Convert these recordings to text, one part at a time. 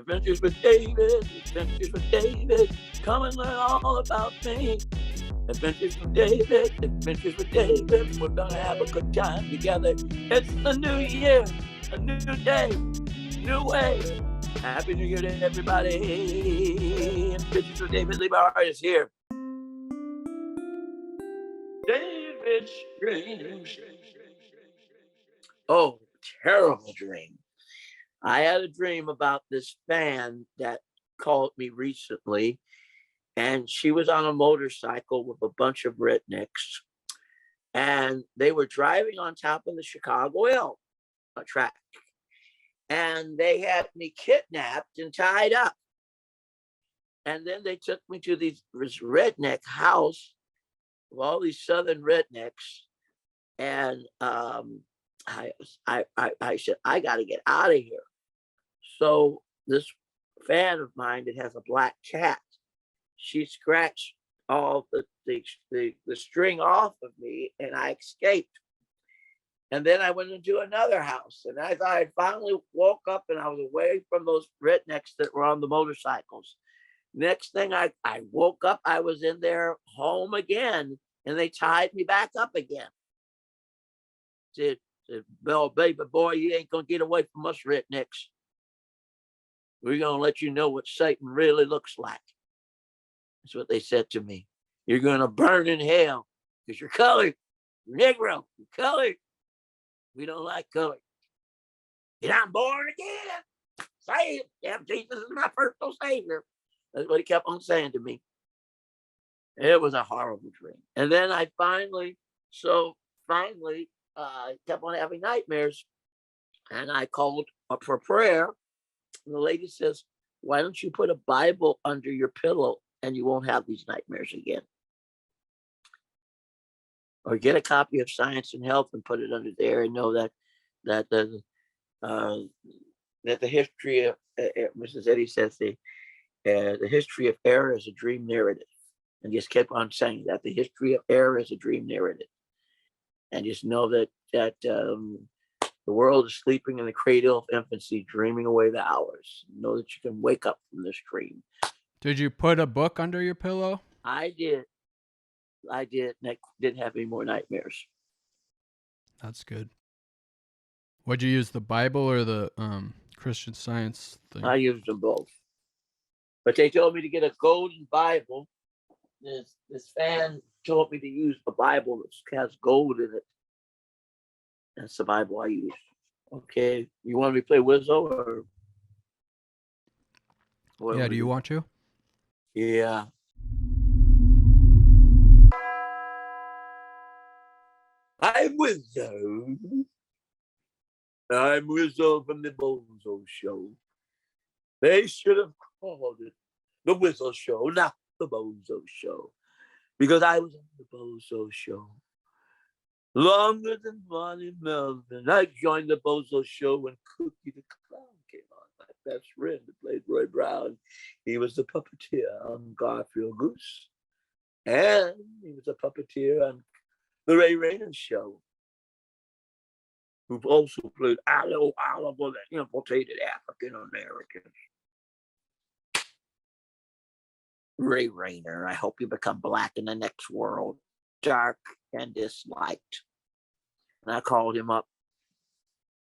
Adventures with David, Adventures with David. Come and learn all about me. Adventures with David, Adventures with David. We're gonna have a good time together. It's a new year, a new day, new way. Happy New Year to everybody. Adventures with David, Liebe, Hart is here. David's dreams. Oh, terrible dream. I had a dream about this fan that called me recently, and she was on a motorcycle with a bunch of rednecks, and they were driving on top of the Chicago L track, and they had me kidnapped and tied up. And then they took me to this redneck house of all these southern rednecks, and I said, I got to get out of here. So this fan of mine that has a black cat, she scratched all the string off of me, and I escaped. And then I went into another house, and I thought I finally woke up and I was away from those rednecks that were on the motorcycles. Next thing I woke up, I was in their home again, and they tied me back up again. Said, "Well, baby boy, you ain't gonna get away from us rednecks. We're gonna let you know what Satan really looks like." That's what they said to me. You're gonna burn in hell because you're colored. You're Negro. You're colored. We don't like color. And I'm born again. Saved. Yeah, Jesus is my personal savior. That's what he kept on saying to me. It was a horrible dream. And then I finally kept on having nightmares. And I called up for prayer. And the lady says, why don't you put a Bible under your pillow and you won't have these nightmares again? Or get a copy of Science and Health and put it under there, and know that the history of Mrs. Eddy says the history of error is a dream narrative, and just kept on saying that the history of error is a dream narrative, and just know that the world is sleeping in the cradle of infancy, dreaming away the hours. Know that you can wake up from this dream. Did you put a book under your pillow? I did. And I didn't have any more nightmares. That's good. Would you use the Bible or the Christian Science thing? I used them both. But they told me to get a golden Bible. This fan told me to use a Bible that has gold in it. That's the Bible I use. Okay. You want me to play Wizzo or? Yeah, do you want to? Yeah. I'm Wizzo. I'm Wizzo from the Bozo Show. They should have called it the Wizzo Show, not the Bozo Show, because I was on the Bozo Show longer than Bonnie Melvin. I joined the Bozo Show when Cookie the Clown came on. My best friend that played Roy Brown. He was the puppeteer on Garfield Goose, and he was a puppeteer on the Ray Rayner Show, who've also played Oliver, the infiltrated African Americans. Ray Rayner, I hope you become black in the next world, dark and disliked. And I called him up.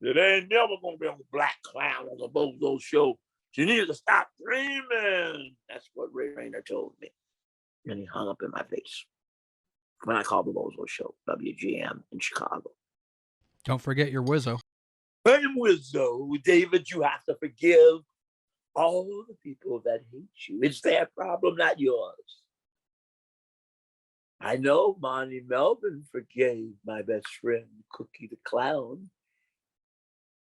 It ain't never gonna be a black clown on the Bozo Show. You need to stop dreaming. That's what Ray Rayner told me. And he hung up in my face when I called the Bozo Show, WGM in Chicago. Don't forget your Wizzo. I'm Wizzo. David, you have to forgive all the people that hate you. It's their problem, not yours. I know Bonnie Melvin forgave my best friend, Cookie the Clown.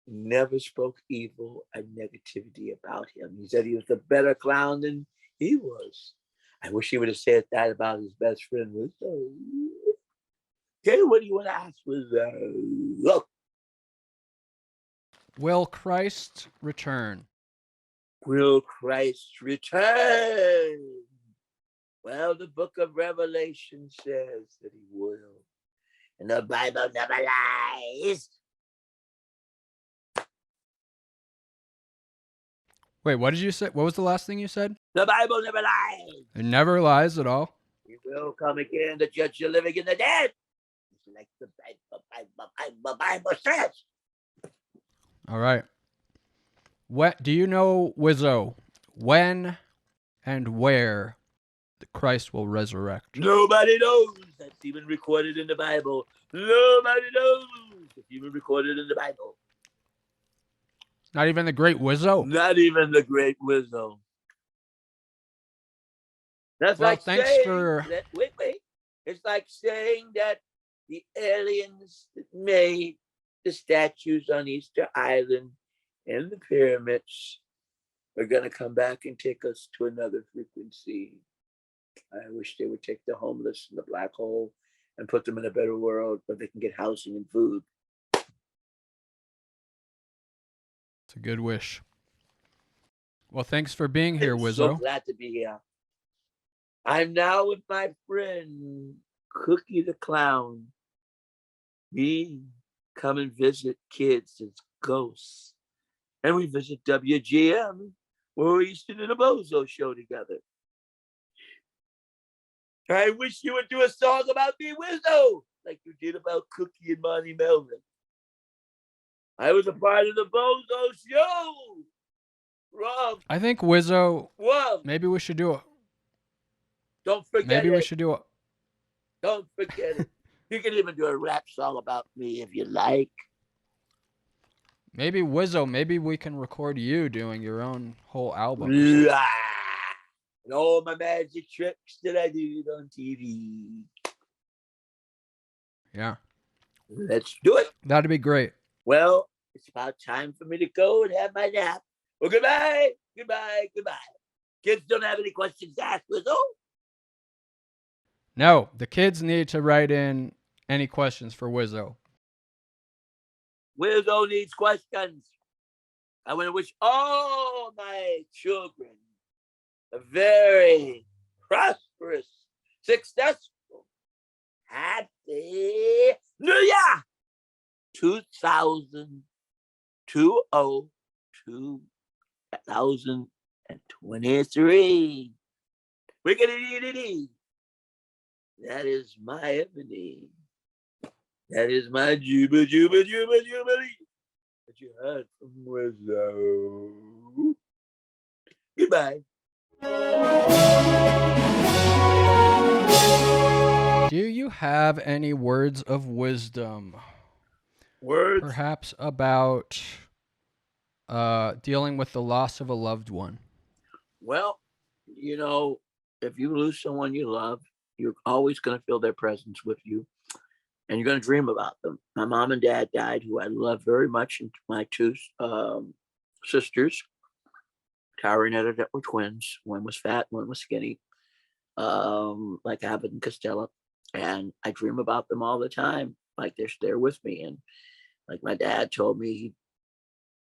Never spoke evil and negativity about him. He said he was a better clown than he was. I wish he would have said that about his best friend, Wizzo. Okay, what do you want to ask, Wizzo? Look. Will Christ return? Will Christ return? Well, the book of Revelation says that he will. And the Bible never lies. Wait, what did you say? What was the last thing you said? The Bible never lies. It never lies at all. He will come again to judge the living and the dead. It's like the Bible says. All right. What do you know, Wizzo? When and where the Christ will resurrect? Nobody knows. That's even recorded in the Bible. Nobody knows. It's even recorded in the Bible. Not even the great Wizzo. Not even the great wisdom. That's Well, like thanks saying for- that, wait. It's like saying that the aliens that made the statues on Easter Island and the pyramids are going to come back and take us to another frequency. I wish they would take the homeless and the black hole and put them in a better world where they can get housing and food. It's a good wish. Well, thanks for being here, I'm Wizzo. so glad to be here. I'm now with my friend Cookie the Clown. We come and visit kids as ghosts. And we visit WGM, where we used to do the Bozo show together. I wish you would do a song about me, Wizzo, like you did about Cookie and Monty Melvin. I was a part of the Bozo show. Rob, I think Wizzo, Rob, maybe we should do it. don't forget Maybe it. we should do it. Don't forget it. You can even do a rap song about me if you like. Maybe Wizzo, maybe we can record you doing your own whole album. Blah. And all my magic tricks that I did on TV. Yeah, Let's do it. that'd be great. Well, it's about time for me to go and have my nap. Well, goodbye. Kids don't have any questions to ask, Wizzo. No, the kids need to write in any questions for Wizzo. Wizzo needs questions. I want to wish all my children a very prosperous, successful, happy New Year 2023. Wickety-dee-dee-dee. That is my ebony. That is my juba jubilee. That you heard from Wizzo. Goodbye. Do you have any words of wisdom? Words. Perhaps about dealing with the loss of a loved one? Well, you know, if you lose someone you love, you're always going to feel their presence with you, and you're going to dream about them. My mom and dad died, who I love very much, and my two sisters, Tara and Etta, that were twins. One was fat, one was skinny, like Abbott and Costello. And I dream about them all the time, like they're there with me. And like my dad told me,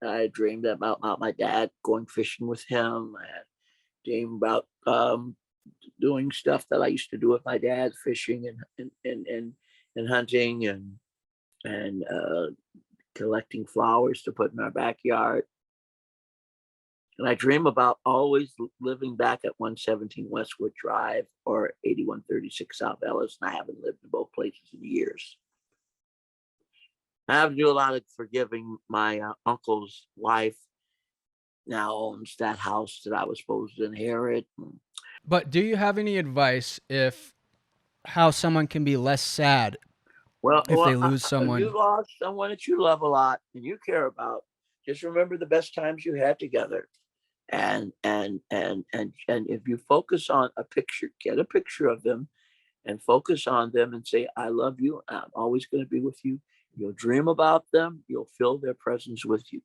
I dreamed about my dad going fishing with him. I dreamed about doing stuff that I used to do with my dad, fishing and hunting and collecting flowers to put in our backyard. And I dream about always living back at 117 Westwood Drive or 8136 South Ellis, and I haven't lived in both places in years. I have to do a lot of forgiving. My uncle's wife now owns that house that I was supposed to inherit. But do you have any advice if how someone can be less sad if they lose someone? If you lost someone that you love a lot and you care about, just remember the best times you had together. And if you focus on a picture, get a picture of them and focus on them and say, I love you. I'm always going to be with you. You'll dream about them. You'll feel their presence with you,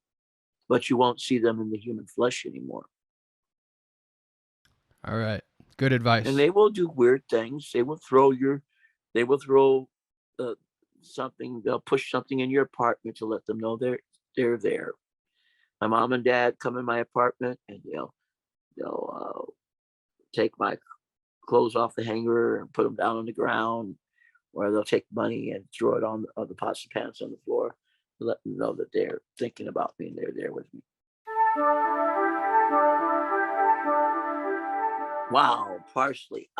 but you won't see them in the human flesh anymore. All right. Good advice. And they will do weird things. They will throw something. They'll push something in your apartment to let them know they're there. My mom and dad come in my apartment and they'll take my clothes off the hanger and put them down on the ground, or they'll take money and throw it on the pots and pans on the floor to let them know that they're thinking about me and they're there with me. Wow, parsley.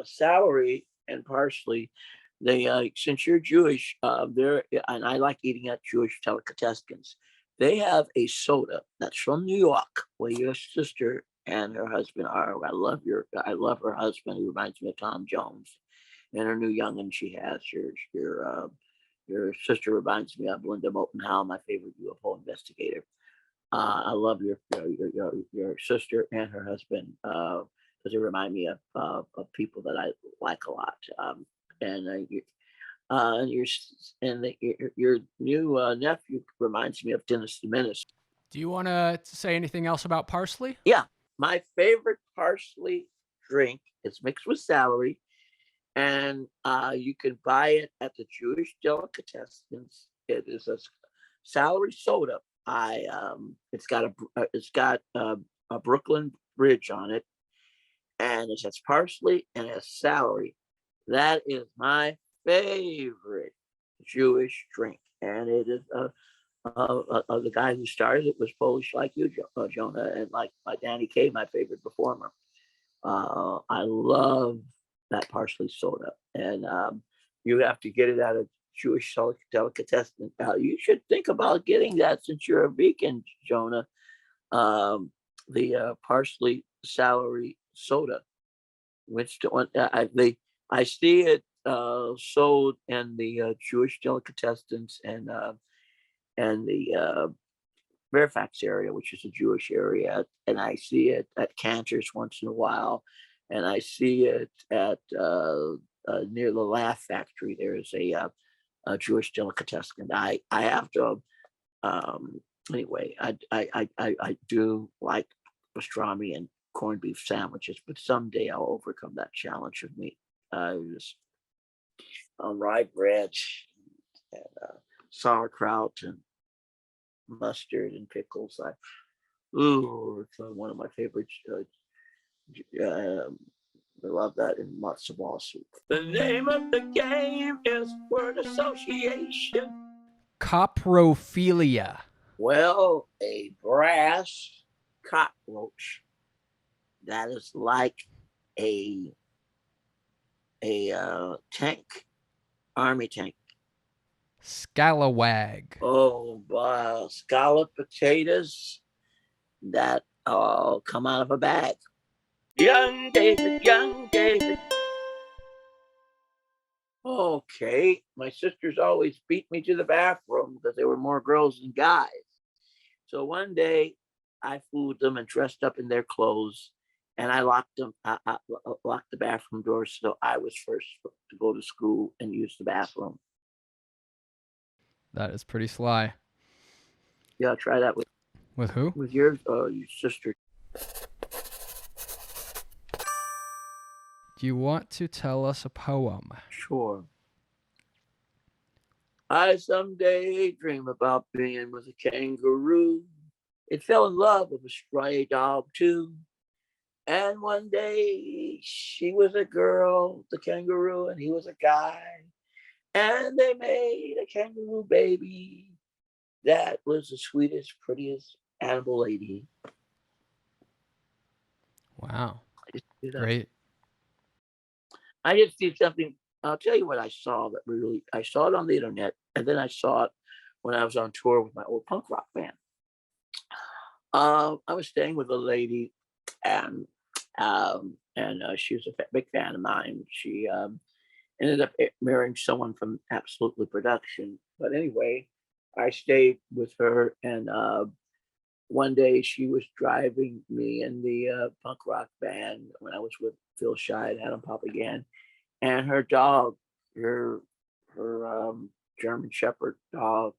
Celery and parsley. They since you're Jewish, there and I like eating at Jewish delicatessens. They have a soda that's from New York, where your sister and her husband are. I love her husband. He reminds me of Tom Jones, and her new youngin she has. Your sister reminds me of Linda Moulton Howe, my favorite UFO investigator. I love your sister and her husband because they remind me of people that I like a lot. And and your new nephew reminds me of Dennis the Menace. Do you want to say anything else about parsley? Yeah, my favorite parsley drink is mixed with celery, and you can buy it at the Jewish delicatessens. It is a celery soda. It's got a Brooklyn Bridge on it, and it has parsley and it has celery. That is my favorite Jewish drink, and it is the guy who started it was Polish like you, Jonah, and like Danny Kaye, my favorite performer. I love that parsley soda, and you have to get it at a Jewish delicatessen. You should think about getting that since you're a vegan, Jonah. The parsley celery soda, which I see it sold in the Jewish delicatessens and the Fairfax area, which is a Jewish area, and I see it at Cantor's once in a while, and I see it at near the Laugh Factory. There is a Jewish delicatessen. I have to anyway. I do like pastrami and corned beef sandwiches, but someday I'll overcome that challenge of meat. Just rye bread and sauerkraut and mustard and pickles. It's one of my favorites. I love that in matzo ball soup. The name of the game is word association. Coprophilia. Well, a brass cockroach that is like a tank, army tank. Scalawag. Oh, scalloped potatoes that come out of a bag. Young David, young David. Okay, my sisters always beat me to the bathroom because there were more girls than guys. So one day I fooled them and dressed up in their clothes, and I locked them. I locked the bathroom doors, so I was first to go to school and use the bathroom. That is pretty sly. Yeah, try that with who? With your sister. Do you want to tell us a poem? Sure. I someday dream about being with a kangaroo. It fell in love with a stray dog too. And one day she was a girl, the kangaroo, and he was a guy. And they made a kangaroo baby that was the sweetest, prettiest animal lady. Wow. Great. I just did something. I'll tell you what I saw that really, I saw it on the internet, and then I saw it when I was on tour with my old punk rock band. I was staying with a lady, and she was a big fan of mine. She ended up marrying someone from Absolutely Production. But anyway, I stayed with her, and one day she was driving me in the punk rock band when I was with Phil Shy and Adam Papagan, and her dog, her German Shepherd dog,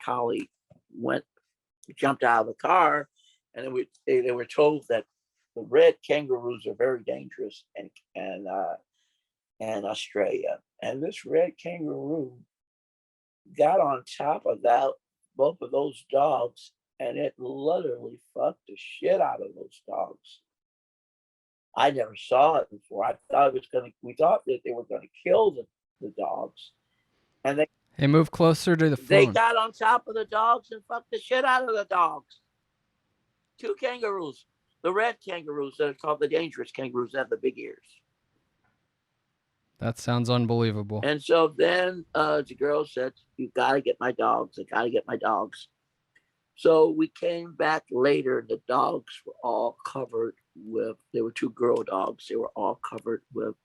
collie, jumped out of the car, and they were told that the red kangaroos are very dangerous and Australia. And this red kangaroo got on top of both of those dogs, and it literally fucked the shit out of those dogs. I never saw it before. We thought that they were gonna kill the dogs. And they moved closer to the phone. They got on top of the dogs and fucked the shit out of the dogs. 2 kangaroos. The red kangaroos that are called the dangerous kangaroos that have the big ears. That sounds unbelievable. And so then the girl said, "You got to get my dogs. I got to get my dogs." So we came back later, and the dogs were all covered with, there were two girl dogs. They were all covered with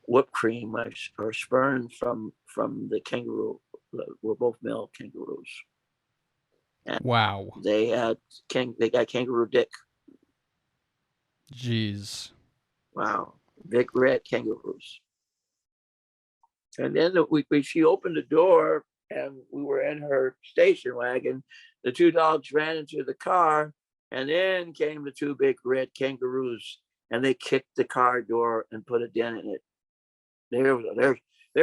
whipped cream or sperm from the kangaroo. Were both male kangaroos. And wow. They got kangaroo dick. Jeez. Wow. Big red kangaroos. And then she opened the door, and we were in her station wagon. The two dogs ran into the car, and then came the two big red kangaroos, and they kicked the car door and put a dent in it. They're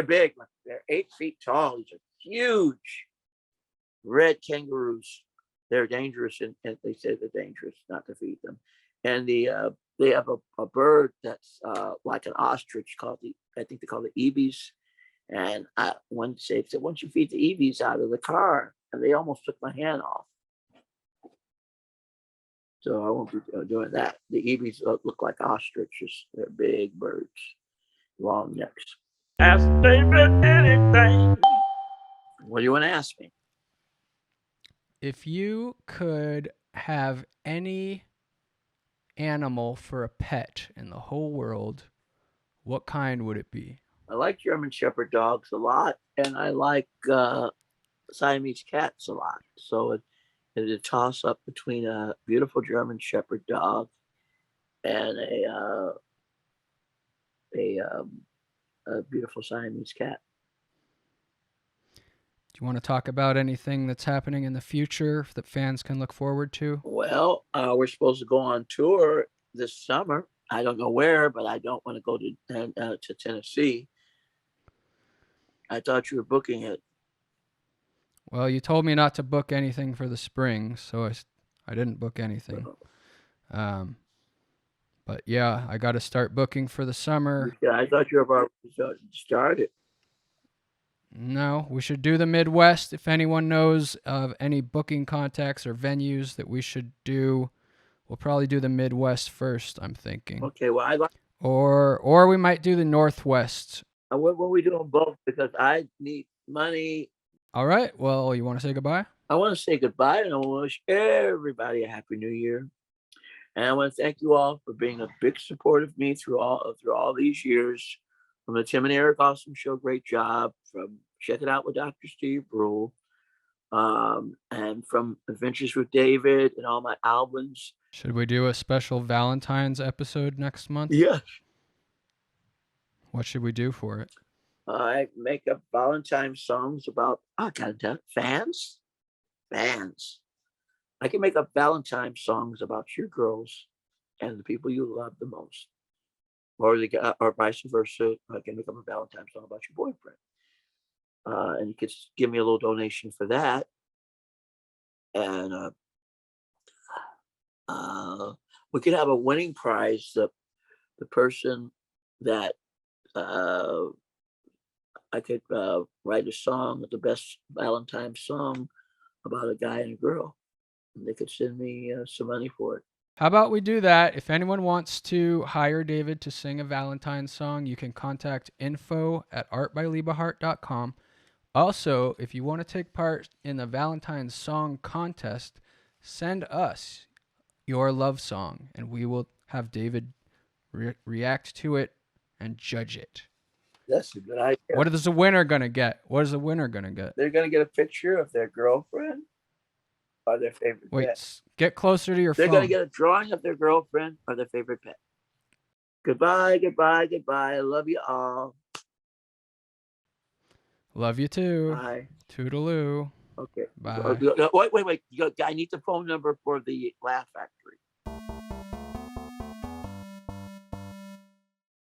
big. They're 8 feet tall. These are huge red kangaroos. They're dangerous, and they say they're dangerous not to feed them. And they have a bird that's like an ostrich called I think they call it ibis. And one said, once you feed the EVs out of the car, and they almost took my hand off. So I won't be doing that. The EVs look like ostriches. They're big birds, long necks. Ask David anything. What do you want to ask me? If you could have any animal for a pet in the whole world, what kind would it be? I like German Shepherd dogs a lot, and I like Siamese cats a lot. So it's a toss up between a beautiful German Shepherd dog and a beautiful Siamese cat. Do you want to talk about anything that's happening in the future that fans can look forward to? Well, we're supposed to go on tour this summer. I don't know where, but I don't want to go to Tennessee. I thought you were booking it. Well, you told me not to book anything for the spring, so I didn't book anything. But yeah, I got to start booking for the summer. Yeah, I thought you were about to start it. No, we should do the Midwest. If anyone knows of any booking contacts or venues that we should do, we'll probably do the Midwest first, I'm thinking. Okay, well, I like. Or we might do the Northwest. When we doing both, because I need money. All right. Well, you want to say goodbye? I want to say goodbye, and I want to wish everybody a happy New Year. And I want to thank you all for being a big support of me through all these years. From the Tim and Eric Awesome Show, great job. From Check It Out with Dr. Steve Brule. And from Adventures with David and all my albums. Should we do a special Valentine's episode next month? Yes. What should we do for it? I make up Valentine's songs about, fans. I can make up Valentine's songs about your girls and the people you love the most. Or vice versa. I can make up a Valentine's song about your boyfriend. And you could give me a little donation for that. And we could have a winning prize. The person that I could write a song, the best Valentine's song about a guy and a girl. And they could send me some money for it. How about we do that? If anyone wants to hire David to sing a Valentine's song, you can contact info@artbyliebehart.com. Also, if you want to take part in the Valentine's song contest, send us your love song, and we will have David react to it and judge it. That's a good idea. What is the winner going to get? They're going to get a picture of their girlfriend or their favorite pet. Get closer to your phone. They're going to get a drawing of their girlfriend or their favorite pet. Goodbye, goodbye, goodbye. I love you all. Love you too. Bye. Toodaloo. Okay. Bye. Wait. I need the phone number for the Laugh Factory.